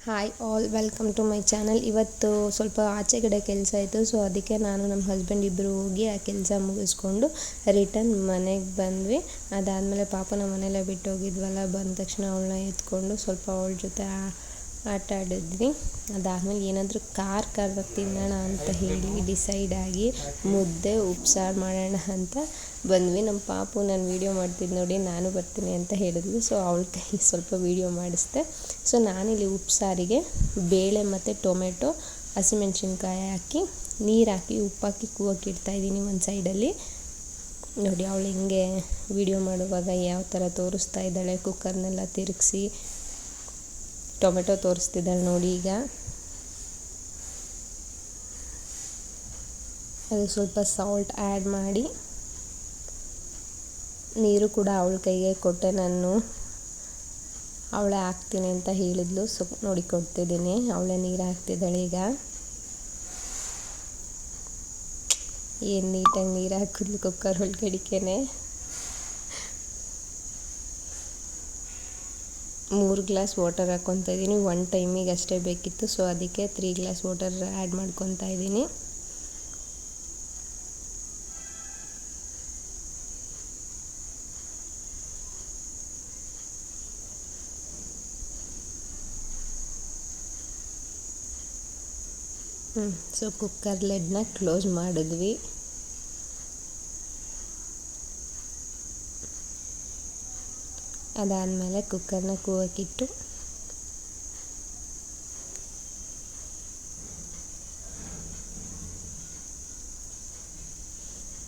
Hi all welcome to my channel. ಇವತ್ತು ಸ್ವಲ್ಪ ಆಚೆ ಕಡೆ ಕೆಲಸ ಇತ್ತು, ಸೊ ಅದಕ್ಕೆ ನಾನು ನಮ್ಮ ಹಸ್ಬೆಂಡ್ ಇಬ್ಬರು ಹೋಗಿ ಆ ಕೆಲಸ ಮುಗಿಸ್ಕೊಂಡು ರಿಟರ್ನ್ ಮನೆಗೆ ಬಂದ್ವಿ. ಅದಾದಮೇಲೆ ಪಾಪನ ಮನೆಯಲ್ಲೇ ಬಿಟ್ಟು ಹೋಗಿದ್ವಲ್ಲ, ಬಂದ ತಕ್ಷಣ ಅವಳನ್ನ ಎತ್ಕೊಂಡು ಸ್ವಲ್ಪ ಅವಳ ಜೊತೆ ಆಟ ಆಡಿದ್ವಿ. ಅದಾದಮೇಲೆ ಏನಾದರೂ ಖಾರವಾಗಿ ತಿನ್ನೋಣ ಅಂತ ಹೇಳಿ ಡಿಸೈಡ್ ಆಗಿ ಮುದ್ದೆ ಉಪ್ಸಾರು ಮಾಡೋಣ ಅಂತ ಬಂದ್ವಿ. ನಮ್ಮ ಪಾಪು ನಾನು ವೀಡಿಯೋ ಮಾಡ್ತಿದ್ದು ನೋಡಿ ನಾನು ಬರ್ತೀನಿ ಅಂತ ಹೇಳಿದ್ವಿ, ಸೊ ಅವಳ ಕೈ ಸ್ವಲ್ಪ ವೀಡಿಯೋ ಮಾಡಿಸ್ದೆ. ಸೊ ನಾನಿಲ್ಲಿ ಉಪ್ಸಾರಿಗೆ ಬೇಳೆ ಮತ್ತು ಟೊಮೆಟೊ ಹಸಿಮೆಣ್ಸಿನ್ಕಾಯಿ ಹಾಕಿ ನೀರು ಹಾಕಿ ಉಪ್ಪಾಕಿ ಕೂಗಕ್ಕೆ ಇಡ್ತಾಯಿದ್ದೀನಿ ಒಂದು ಸೈಡಲ್ಲಿ. ನೋಡಿ ಅವಳು ಹಿಂಗೆ ವೀಡಿಯೋ ಮಾಡುವಾಗ ಯಾವ ಥರ ತೋರಿಸ್ತಾ ಇದ್ದಾಳೆ, ಕುಕ್ಕರ್ನೆಲ್ಲ ತಿರುಗಿಸಿ ಟೊಮೆಟೊ ತೋರಿಸ್ತಿದ್ದಾಳೆ ನೋಡಿ. ಈಗ ಅದು ಸ್ವಲ್ಪ ಸಾಲ್ಟ್ ಆ್ಯಡ್ ಮಾಡಿ ನೀರು ಕೂಡ ಅವಳ ಕೈಗೆ ಕೊಟ್ಟೆ. ನಾನು ಅವಳೇ ಹಾಕ್ತೀನಿ ಅಂತ ಹೇಳಿದ್ಲು, ಸೊ ನೋಡಿ ಕೊಡ್ತಿದ್ದೀನಿ. ಅವಳೇ ನೀರು ಹಾಕ್ತಿದ್ದಾಳೆ. ಈಗ ಏನು ನೀಟಾಗಿ ನೀರು ಹಾಕಿದ್ಲು ಕುಕ್ಕರ್ ಒಳಗಡಿಕೆನೆ. 3 ಗ್ಲಾಸ್ ವಾಟರ್ ಹಾಕ್ಕೊತಾ ಇದ್ದೀನಿ. 1 ಟೈಮಿಗೆ ಅಷ್ಟೇ ಬೇಕಿತ್ತು, ಸೊ ಅದಕ್ಕೆ 3 ಗ್ಲಾಸ್ ವಾಟರ್ ಆ್ಯಡ್ ಮಾಡ್ಕೊತಾ ಇದ್ದೀನಿ. ಸೊ ಕುಕ್ಕರ್ ಲಿಡ್ನ ಕ್ಲೋಸ್ ಮಾಡಿದ್ವಿ. ಅದಾದಮೇಲೆ ಕುಕ್ಕರ್ನ ಕೂಗಕ್ಕಿಟ್ಟು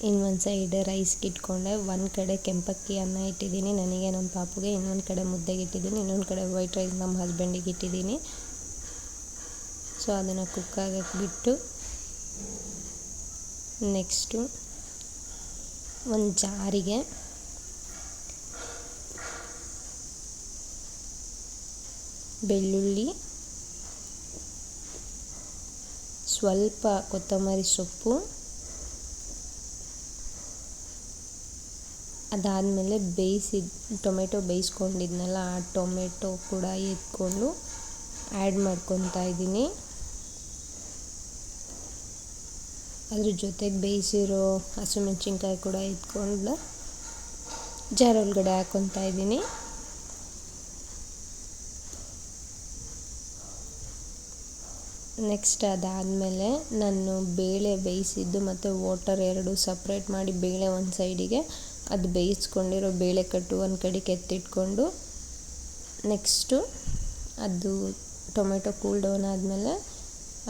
ಇನ್ನೊಂದು ಸೈಡ್ ರೈಸ್ಗೆ ಇಟ್ಕೊಂಡೆ. ಒಂದು ಕಡೆ ಕೆಂಪಕ್ಕಿ ಅನ್ನ ಇಟ್ಟಿದ್ದೀನಿ ನನಗೆ ನಮ್ಮ ಪಾಪುಗೆ, ಇನ್ನೊಂದು ಕಡೆ ಮುದ್ದೆಗೆ ಇಟ್ಟಿದ್ದೀನಿ, ಇನ್ನೊಂದು ಕಡೆ ವೈಟ್ ರೈಸ್ ನಮ್ಮ ಹಸ್ಬೆಂಡಿಗೆ ಇಟ್ಟಿದ್ದೀನಿ. ಸೊ ಅದನ್ನು ಕುಕ್ ಆಗಕ್ಕೆ ಬಿಟ್ಟು ನೆಕ್ಸ್ಟು ಒಂದು ಜಾರಿಗೆ ಬೆಳ್ಳುಳ್ಳಿ, ಸ್ವಲ್ಪ ಕೊತ್ತಂಬರಿ ಸೊಪ್ಪು, ಅದಾದಮೇಲೆ ಟೊಮೆಟೊ ಬೇಯಿಸ್ಕೊಂಡಿದ್ನಲ್ಲ ಆ ಟೊಮೆಟೊ ಕೂಡ ಎತ್ಕೊಂಡು ಆ್ಯಡ್ ಮಾಡ್ಕೊತಾ ಇದ್ದೀನಿ. ಅದ್ರ ಜೊತೆಗೆ ಬೇಯಿಸಿರೋ ಹಸಿಮೆಣ್ಸಿನ್ಕಾಯಿ ಕೂಡ ಎತ್ಕೊಂಡು ಜಾರ್ ಒಳಗಡೆ ಹಾಕ್ಕೊತಾ ಇದ್ದೀನಿ. ನೆಕ್ಸ್ಟ್ ಅದಾದಮೇಲೆ ನಾನು ಬೇಳೆ ಬೇಯಿಸಿದ್ದು ಮತ್ತು ವಾಟರ್ ಎರಡು ಸಪ್ರೇಟ್ ಮಾಡಿ ಬೇಳೆ ಒಂದು ಸೈಡಿಗೆ, ಅದು ಬೇಯಿಸ್ಕೊಂಡಿರೋ ಬೇಳೆ ಕಟ್ಟು ಒಂದು ಕಡೆಗೆ ಎತ್ತಿಟ್ಕೊಂಡು ನೆಕ್ಸ್ಟು ಅದು ಟೊಮೆಟೊ ಕೂಲ್ ಡೌನ್ ಆದಮೇಲೆ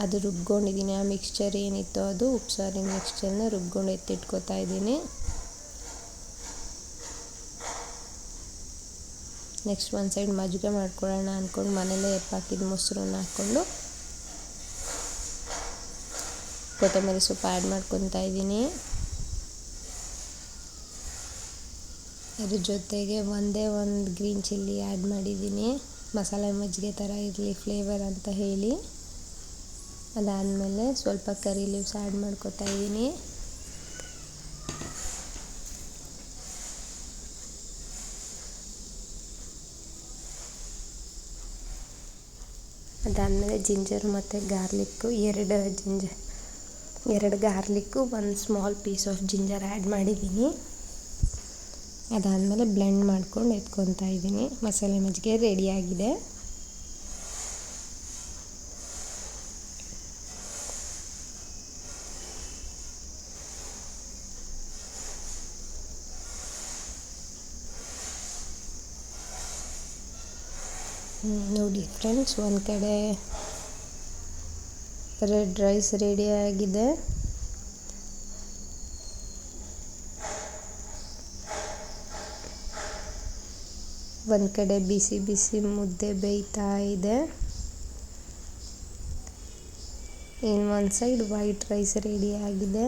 ಅದು ರುಬ್ಕೊಂಡಿದ್ದೀನಿ. ಆ ಮಿಕ್ಸ್ಚರ್ ಏನಿತ್ತು ಅದು ಉಪ್ಸಾರಿನ ಮಿಕ್ಸ್ಚರ್ನ ರುಬ್ಕೊಂಡು ಎತ್ತಿಟ್ಕೊತಾ ಇದ್ದೀನಿ. ನೆಕ್ಸ್ಟ್ ಒಂದು ಸೈಡ್ ಮಜ್ಜಿಗೆ ಮಾಡ್ಕೊಳ್ಳೋಣ ಅಂದ್ಕೊಂಡು ಮನೇಲೇ ಎಪ್ಪಾಕಿದ ಮೊಸರನ್ನ ಹಾಕ್ಕೊಂಡು ಕೊತ್ತಂಬರಿ ಸೊಪ್ಪು ಆ್ಯಡ್ ಮಾಡ್ಕೊತಾ ಇದ್ದೀನಿ. ಅದ್ರ ಜೊತೆಗೆ ಒಂದೇ ಒಂದು ಗ್ರೀನ್ ಚಿಲ್ಲಿ ಆ್ಯಡ್ ಮಾಡಿದ್ದೀನಿ, ಮಸಾಲೆ ಮಜ್ಜಿಗೆ ಥರ ಇರಲಿ ಫ್ಲೇವರ್ ಅಂತ ಹೇಳಿ. ಅದಾದಮೇಲೆ ಸ್ವಲ್ಪ ಕರಿ ಲೀವ್ಸ್ ಆ್ಯಡ್ ಮಾಡ್ಕೊತಾ ಇದ್ದೀನಿ. ಅದಾದಮೇಲೆ ಜಿಂಜರ್ ಮತ್ತು ಗಾರ್ಲಿಕ್ಕು ಎರಡು ಗಾರ್ಲಿಕ್ಕು, ಒಂದು small piece of ginger add ಮಾಡಿದ್ದೀನಿ. ಅದಾದಮೇಲೆ ಬ್ಲೆಂಡ್ ಮಾಡ್ಕೊಂಡು ಎತ್ಕೊತಾ ಇದ್ದೀನಿ. ಮಸಾಲೆ ಮಜ್ಜಿಗೆ ರೆಡಿಯಾಗಿದೆ. ನೋಡಿ ಫ್ರೆಂಡ್ಸ್, ಒಂದು ಕಡೆ ರೆಡ್ ರೈಸ್ ರೆಡಿಯಾಗಿದೆ. ಒಂದು ಕಡೆ ಬಿಸಿ ಬಿಸಿ ಮುದ್ದೆ ಬೇಯ್ತಾ ಇದೆ. ಇನ್ನೊಂದು ಸೈಡ್ ವೈಟ್ ರೈಸ್ ರೆಡಿಯಾಗಿದೆ.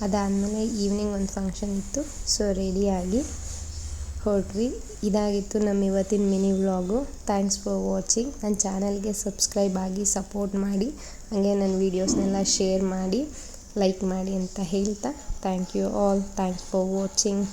ಅದಾದಮೇಲೆ ಈವ್ನಿಂಗ್ ಒಂದು ಫಂಕ್ಷನ್ ಇತ್ತು, ಸೊ ರೆಡಿಯಾಗಿ ಹೊರಟ್ವಿ. ಇದಾಗಿತ್ತು ನಮ್ಮ ಇವತ್ತಿನ mini vlog. Thanks for watching. ನನ್ನ ಚಾನಲ್ಗೆ ಸಬ್ಸ್ಕ್ರೈಬ್ ಆಗಿ ಸಪೋರ್ಟ್ ಮಾಡಿ, ಹಾಗೆ ನನ್ನ ವೀಡಿಯೋಸ್ನೆಲ್ಲ ಶೇರ್ ಮಾಡಿ, ಲೈಕ್ ಮಾಡಿ ಅಂತ ಹೇಳ್ತಾ thank you all. Thanks for watching.